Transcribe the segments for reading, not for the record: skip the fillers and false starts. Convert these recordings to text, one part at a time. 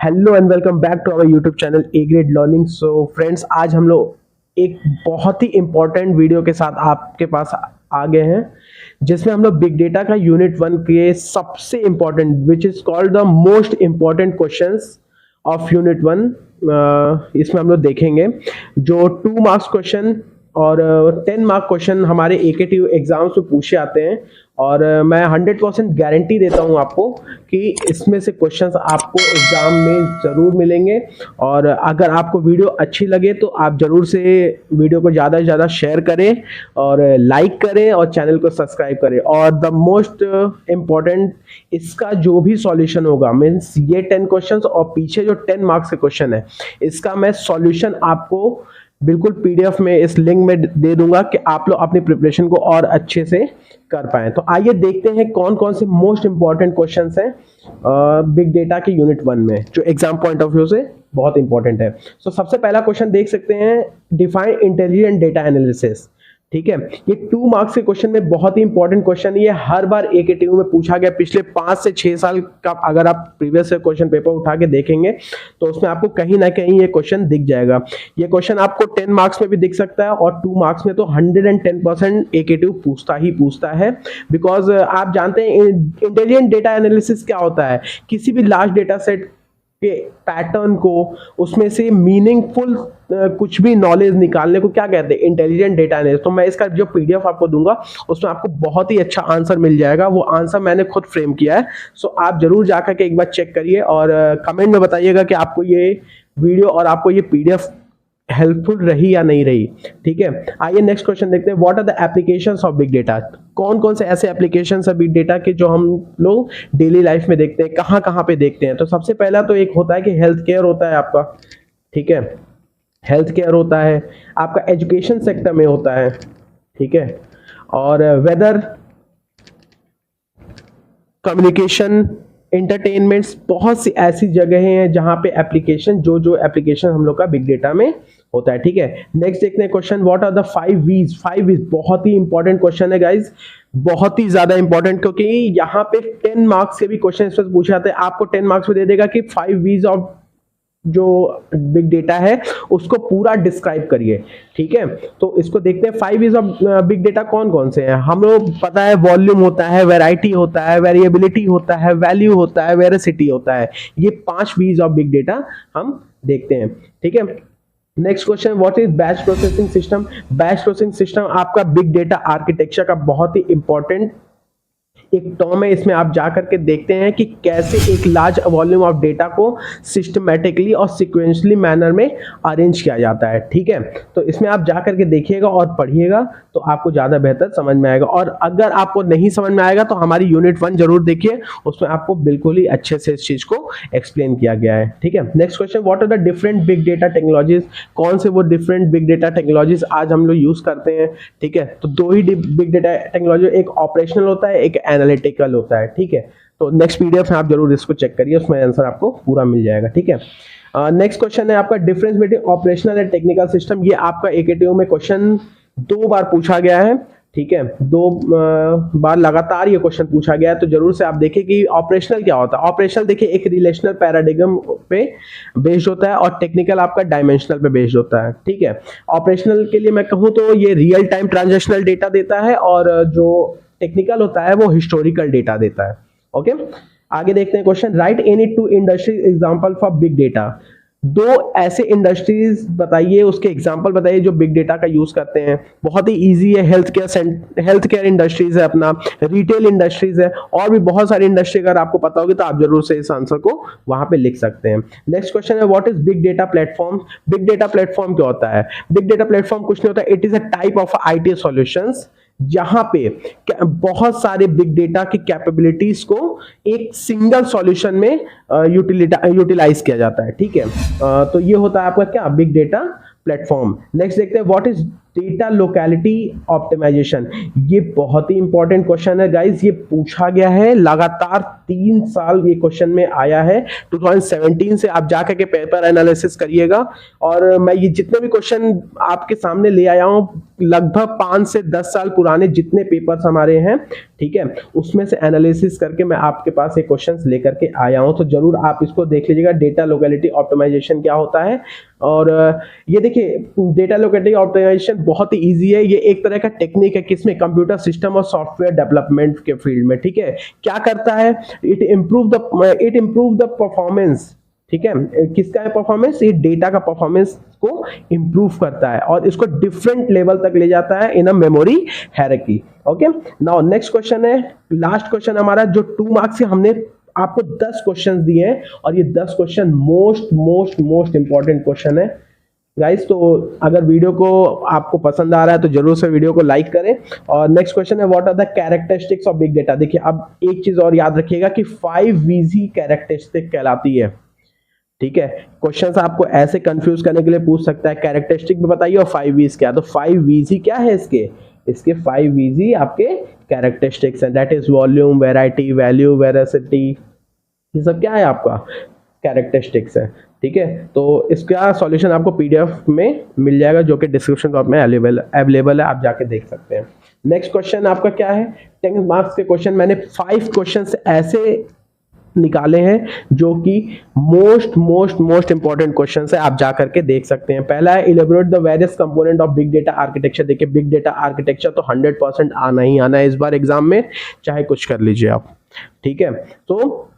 Hello and welcome back to our YouTube channel A grade learning. So friends, आज हम लोग एक बहुत ही इंपॉर्टेंट वीडियो के साथ आपके पास आ गए हैं, जिसमें हम लोग बिग डेटा का यूनिट 1 के सबसे important which is called the most important questions of unit 1, इसमें हम लोग देखेंगे जो 2 मार्क्स क्वेश्चन और 10 मार्क क्वेश्चन हमारे एकेटीयू एग्जाम्स में पूछे आते हैं। और मैं 100% गारंटी देता हूं आपको कि इसमें से क्वेश्चंस आपको एग्जाम में ज़रूर मिलेंगे। और अगर आपको वीडियो अच्छी लगे तो आप ज़रूर से वीडियो को ज़्यादा से ज़्यादा शेयर करें और लाइक करें और चैनल को सब्सक्राइब करें। और द मोस्ट इम्पॉर्टेंट, इसका जो भी सॉल्यूशन होगा, मीन्स ये 10 क्वेश्चंस और पीछे जो 10 मार्क्स के क्वेश्चन है, इसका मैं सॉल्यूशन आपको बिल्कुल पीडीएफ में इस लिंक में दे दूंगा कि आप लोग अपनी प्रिपरेशन को और अच्छे से कर पाएं। तो आइए देखते हैं कौन कौन से मोस्ट इंपॉर्टेंट क्वेश्चंस हैं बिग डेटा के यूनिट 1 में, जो एग्जाम पॉइंट ऑफ व्यू से बहुत इंपॉर्टेंट है। सो सबसे पहला क्वेश्चन देख सकते हैं, डिफाइन इंटेलिजेंट डेटा एनालिसिस। ठीक है, ये 2 मार्क्स के क्वेश्चन में बहुत ही इंपॉर्टेंट क्वेश्चन है। ये हर बार एकेटीयू में पूछा गया, पिछले 5 से 6 साल का अगर आप प्रीवियस क्वेश्चन पेपर उठा के देखेंगे तो उसमें आपको कहीं ना कहीं ये क्वेश्चन दिख जाएगा। ये क्वेश्चन आपको 10 मार्क्स में भी दिख सकता है और 2 मार्क्स में तो 110% एकेटीयू पूछता है। बिकॉज आप जानते हैं इंटेलिजेंट डेटा एनालिसिस क्या होता है। किसी भी लार्ज डेटा सेट के पैटर्न को, उसमें से मीनिंगफुल कुछ भी नॉलेज निकालने को क्या कहते हैं, इंटेलिजेंट डेटा एनालिसिस। तो मैं इसका जो पीडीएफ आपको दूंगा उसमें आपको बहुत ही अच्छा आंसर मिल जाएगा। वो आंसर मैंने खुद फ्रेम किया है। सो आप जरूर जाकर के एक बार चेक करिए और कमेंट में बताइएगा कि आपको ये वीडियो और आपको ये पीडीएफ हेल्पफुल रही या नहीं रही। ठीक है, आइए नेक्स्ट क्वेश्चन देखते हैं। What are the applications of big data. कौन कौन से ऐसे एप्लीकेशंस है बिग डेटा के जो हम लोग डेली लाइफ में देखते हैं, कहाँ कहाँ पे देखते हैं। तो सबसे पहला तो एक होता है कि हेल्थ केयर होता है आपका। ठीक है, हेल्थ केयर होता है आपका, एजुकेशन सेक्टर में होता है। ठीक है, और वेदर, कम्युनिकेशन, एंटरटेनमेंट्स, बहुत सी ऐसी जगह हैं जहां पे एप्लीकेशन जो एप्लीकेशन हम लोग का बिग डेटा में होता है। ठीक है, नेक्स्ट देखते हैं क्वेश्चन, व्हाट आर द 5 वीज। 5 वीज बहुत ही इंपॉर्टेंट क्वेश्चन है गाइज, बहुत ही ज्यादा इंपॉर्टेंट, क्योंकि यहाँ पे 10 मार्क्स के भी क्वेश्चन इस पर पूछे जाते हैं। आपको 10 मार्क्स में दे देगा कि 5 वीज ऑफ जो बिग डेटा है उसको पूरा डिस्क्राइब करिए। ठीक है, तो इसको देखते हैं 5 वीज ऑफ बिग डेटा कौन कौन से हैं। हम लोग पता है, वॉल्यूम होता है, वैरायटी होता है, वेरिएबिलिटी होता है, वैल्यू होता है, वेरासिटी होता है। ये 5 वीज ऑफ बिग डेटा हम देखते हैं। ठीक है, next question, what is batch processing system. Batch processing system आपका बिग डेटा आर्किटेक्चर का बहुत ही इंपॉर्टेंट एक टर्म है। इसमें आप जाकर के देखते हैं कि कैसे एक लार्ज वॉल्यूम ऑफ डेटा को सिस्टमैटिकली और सीक्वेंशली मैनर में अरेंज किया जाता है। ठीक है, तो इसमें आप जाकर के देखिएगा और पढ़िएगा तो आपको ज़्यादा बेहतर समझ में आएगा। और अगर आपको नहीं समझ में आएगा तो हमारी यूनिट 1 जरूर देखिए, उसमें आपको बिल्कुल ही अच्छे से इस चीज़ को एक्सप्लेन किया गया है। ठीक है, next question, what are the different big data technologies. कौन से वो डिफरेंट बिग डेटा टेक्नोलॉजीज आज हम लोग यूज़ करते हैं। ठीक है, तो 2 ही बिग डेटा टेक्नोलॉजी, एक ऑपरेशनल होता है, एक एनालिटिकल होता है। ठीक है, तो नेक्स्ट पीडीएफ में आप जरूर इसको चेक करिए, उसमें आंसर आपको पूरा मिल जाएगा। ठीक है, नेक्स्ट क्वेश्चन है आपका, difference between operational and technical system. ये आपका एकेटीयू में क्वेश्चन 2 बार पूछा गया है। ठीक है, 2 बार लगातार ये क्वेश्चन पूछा गया है, तो जरूर से आप देखिए कि ऑपरेशनल क्या होता है। ऑपरेशनल देखिए एक रिलेशनल पैराडिगम पे बेस्ड होता है और टेक्निकल आपका डायमेंशनल पे बेस्ड होता है। ठीक है, ऑपरेशनल के लिए मैं कहूँ तो ये रियल टाइम ट्रांजेक्शनल डेटा देता है और जो टेक्निकल होता है वो हिस्टोरिकल डेटा देता है। ओके, आगे देखते हैं question, right any 2 industry example for big data. 2 ऐसे इंडस्ट्रीज बताइए, उसके एग्जांपल बताइए जो बिग डेटा का यूज करते हैं। बहुत ही इजी है, हेल्थ केयर इंडस्ट्रीज है, अपना रिटेल इंडस्ट्रीज है, और भी बहुत सारी इंडस्ट्री अगर आपको पता होगी तो आप जरूर से इस आंसर को वहां पे लिख सकते हैं। नेक्स्ट क्वेश्चन है, what is big data platform. Big data platform क्या होता है। बिग डेटा प्लेटफॉर्म कुछ नहीं होता, it is a type of IT solutions जहां पे बहुत सारे बिग डेटा की कैपेबिलिटीज को एक सिंगल सॉल्यूशन में यूटिलाइज किया जाता है। ठीक है, तो ये होता है आपका क्या, बिग डेटा प्लेटफॉर्म। नेक्स्ट देखते हैं, what is data locality optimisation, ये बहुत ही इंपॉर्टेंट क्वेश्चन है गाइस, ये पूछा गया है लगातार 3 साल, ये क्वेश्चन में आया है 2017 से। आप जाकर के पेपर एनालिसिस करिएगा, और मैं ये जितने भी क्वेश्चन आपके सामने ले आया हूँ लगभग 5 से 10 साल पुराने जितने पेपर्स हमारे हैं, ठीक है, उसमें से एनालिसिस करके मैं आपके पास ये क्वेश्चंस लेकर के आया हूं, तो जरूर आप इसको देख लीजिएगा डेटा लोकेलिटी ऑप्टिमाइजेशन क्या होता है। और ये देखिए डेटा लोकेलिटी ऑप्टिमाइजेशन बहुत ही इजी है, ये एक तरह का टेक्निक है किसमें, कंप्यूटर सिस्टम और सॉफ्टवेयर डेवलपमेंट के फील्ड में, ठीक है। क्या करता है, इट इम्प्रूव द परफॉर्मेंस, ठीक है, किसका है परफॉर्मेंस, ये डेटा का परफॉर्मेंस को इंप्रूव करता है और इसको डिफरेंट लेवल तक ले जाता है in a memory hierarchy. Okay, now next question है, लास्ट क्वेश्चन हमारा, जो 2 मार्क्स से हमने आपको 10 क्वेश्चंस दिए हैं, और ये 10 क्वेश्चन मोस्ट इंपॉर्टेंट क्वेश्चन है गाइस। तो अगर वीडियो को आपको पसंद आ रहा है तो जरूर से वीडियो को लाइक करें। और नेक्स्ट क्वेश्चन है, what are the characteristics of big data. देखिए अब एक चीज और याद रखिएगा कि 5 V's ही कैरेक्टरिस्टिक कहलाती है, ठीक है। क्वेश्चंस आपको ऐसे कंफ्यूज करने के लिए पूछ सकता है, कैरेक्टरिस्टिक भी बताइए और 5 V's क्या, तो 5 V's ही क्या है इसके 5 V's ही आपके कैरेक्टरिस्टिक्स हैं, that is volume, variety, value, veracity, ये सब क्या है आपका कैरेक्टरिस्टिक्स है, ठीक है। तो इसका सॉल्यूशन आपको पीडीएफ में मिल जाएगा जो कि डिस्क्रिप्शन बॉक्स में अवेलेबल है, आप जाके देख सकते हैं। नेक्स्ट क्वेश्चन आपका क्या है, 10 मार्क्स के क्वेश्चन, मैंने 5 क्वेश्चन ऐसे निकाले हैं जो कि मोस्ट इंपॉर्टेंट क्वेश्चन है, आप जा करके देख सकते हैं। पहला है, elaborate the various component of big data architecture. देखिए बिग डेटा आर्किटेक्चर तो 100% आना ही आना है इस बार एग्जाम में, चाहे कुछ कर लीजिए आप, ठीक है। तो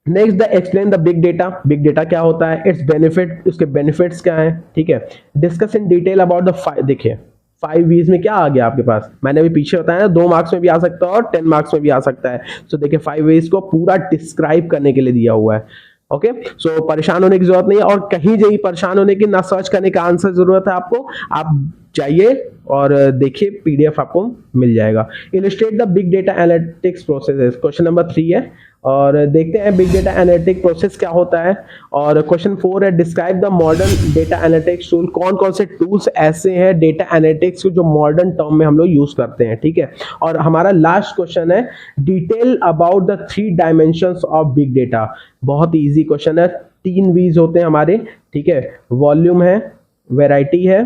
next the explain the big data, big data क्या होता है, इट्स बेनिफिट, उसके बेनिफिट्स क्या है, ठीक है। Discuss in detail about the देखिए 5 V's में क्या आ गया आपके पास, मैंने अभी पीछे बताया ना, 2 मार्क्स में भी आ सकता है और 10 मार्क्स में भी आ सकता है। तो देखिए 5 V's को पूरा डिस्क्राइब करने के लिए दिया हुआ है, ओके। सो परेशान होने की जरूरत नहीं है, और कहीं जाइए परेशान होने की, ना सर्च करने का आंसर जरूरत है आपको, आप जाइए और देखिए पीडीएफ आपको मिल जाएगा। Illustrate the big data analytics process, question number 3 है, और देखते हैं बिग डेटा एनालिटिक प्रोसेस क्या होता है। और क्वेश्चन 4 है, describe the modern data analytics tool, कौन कौन से टूल्स ऐसे हैं डेटा एनालिटिक्स जो मॉडर्न टर्म में हम लोग यूज करते हैं, ठीक है। और हमारा लास्ट क्वेश्चन है, detail about the 3 dimensions of big data. बहुत इजी क्वेश्चन है, 3 V's होते हैं हमारे, ठीक है, वॉल्यूम है, वेराइटी है,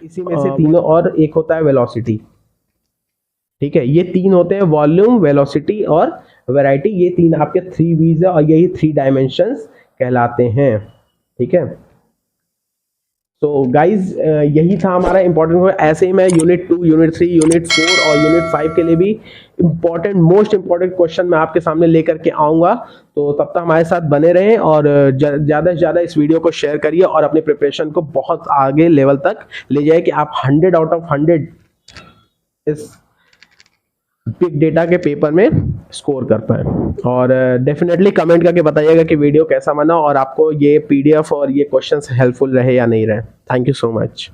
इसी में से तीनों, और एक होता है वेलोसिटी, ठीक है। ये 3 होते हैं, वॉल्यूम, वेलोसिटी और वैरायटी, ये 3 आपके 3 V's है, और यही 3 डायमेंशंस कहलाते हैं, ठीक है। तो गाइज यही था हमारा इंपॉर्टेंट। ऐसे ही मैं यूनिट 2, यूनिट 3, यूनिट 4 और यूनिट 5 के लिए भी मोस्ट इंपॉर्टेंट क्वेश्चन मैं आपके सामने लेकर के आऊँगा। तो तब तक हमारे साथ बने रहें, और ज़्यादा से ज़्यादा इस वीडियो को शेयर करिए और अपने प्रिपरेशन को बहुत आगे लेवल तक ले जाए कि आप 100 आउट ऑफ 100 इस बिग डेटा के पेपर में स्कोर कर पाए। और डेफिनेटली कमेंट करके बताइएगा कि वीडियो कैसा बना और आपको ये पीडीएफ और ये क्वेश्चंस हेल्पफुल रहे या नहीं रहे। Thank you so much.